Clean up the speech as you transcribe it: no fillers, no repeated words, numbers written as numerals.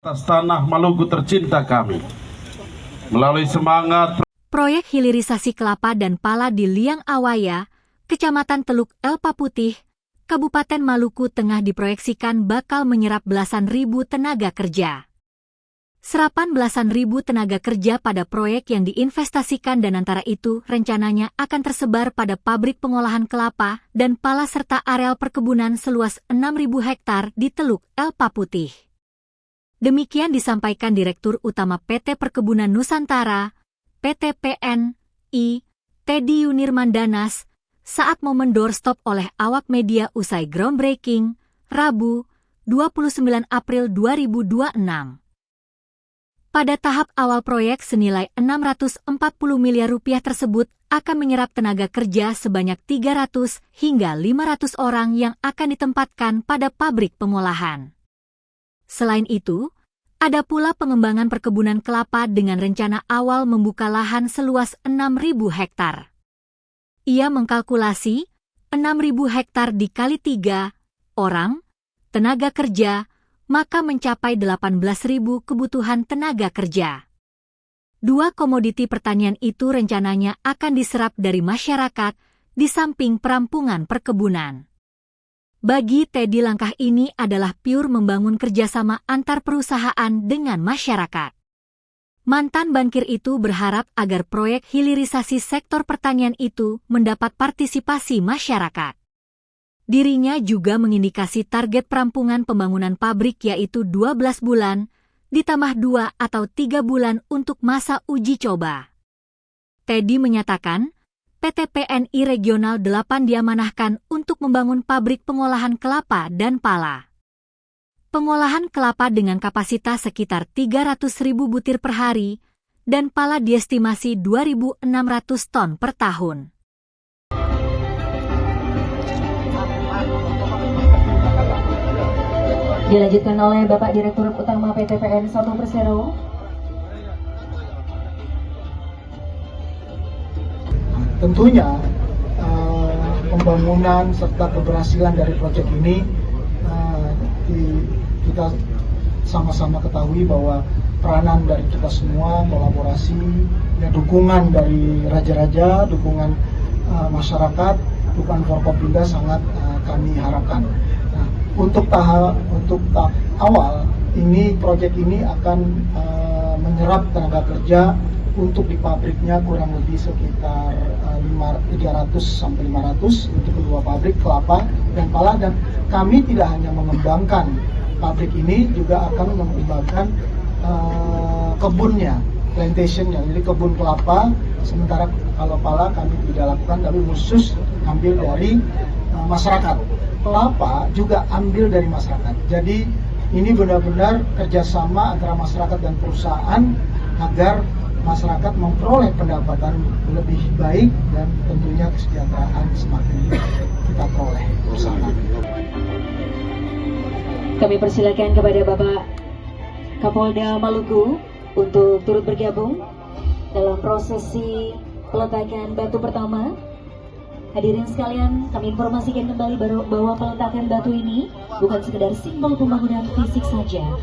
Atas tanah Maluku tercinta kami, melalui semangat proyek hilirisasi kelapa dan pala di Liang Awaya, Kecamatan Teluk Elpa Putih, Kabupaten Maluku Tengah diproyeksikan bakal menyerap belasan ribu tenaga kerja. Serapan belasan ribu tenaga kerja pada proyek yang diinvestasikan dan antara itu rencananya akan tersebar pada pabrik pengolahan kelapa dan pala serta areal perkebunan seluas 6.000 hektar di Teluk Elpa Putih. Demikian disampaikan Direktur Utama PT Perkebunan Nusantara, PT PNI, Teddy Yunirmandanas, saat momen doorstop oleh awak media usai groundbreaking, Rabu, 29 April 2026. Pada tahap awal proyek senilai 640 miliar rupiah tersebut akan menyerap tenaga kerja sebanyak 300 hingga 500 orang yang akan ditempatkan pada pabrik pengolahan. Selain itu, ada pula pengembangan perkebunan kelapa dengan rencana awal membuka lahan seluas 6.000 hektar. Ia mengkalkulasi 6.000 hektar dikali 3 orang, tenaga kerja, maka mencapai 18.000 kebutuhan tenaga kerja. Dua komoditi pertanian itu rencananya akan diserap dari masyarakat di samping perampungan perkebunan. Bagi Teddy, langkah ini adalah pure membangun kerjasama antar perusahaan dengan masyarakat. Mantan bankir itu berharap agar proyek hilirisasi sektor pertanian itu mendapat partisipasi masyarakat. Dirinya juga mengindikasi target perampungan pembangunan pabrik yaitu 12 bulan, ditambah 2 atau 3 bulan untuk masa uji coba. Teddy menyatakan, PT PNI Regional 8 diamanahkan untuk membangun pabrik pengolahan kelapa dan pala. Pengolahan kelapa dengan kapasitas sekitar 300.000 butir per hari dan pala diestimasi 2.600 ton per tahun. Dilanjutkan oleh Bapak Direktur Utama PT PN 1 Persero. Tentunya pembangunan serta keberhasilan dari proyek ini kita sama-sama ketahui bahwa peranan dari kita semua, kolaborasi, dukungan dari raja-raja, dukungan masyarakat, dukungan Forkopimda sangat kami harapkan. Nah, untuk tahap awal ini proyek ini akan menyerap tenaga kerja untuk di pabriknya kurang lebih sekitar 300 sampai 500 untuk kedua pabrik kelapa dan pala, dan kami tidak hanya mengembangkan pabrik ini, juga akan mengembangkan kebunnya, plantationnya, jadi kebun kelapa. Sementara kalau pala kami tidak lakukan, tapi khusus ambil dari masyarakat. Kelapa juga ambil dari masyarakat. Jadi ini benar-benar kerjasama antara masyarakat dan perusahaan agar masyarakat memperoleh pendapatan lebih baik dan tentunya kesejahteraan semakin kita peroleh bersama. Kami persilakan kepada Bapak Kapolda Maluku untuk turut bergabung dalam prosesi peletakan batu pertama. Hadirin sekalian, kami informasikan kembali bahwa peletakan batu ini bukan sekedar simbol pembangunan fisik saja,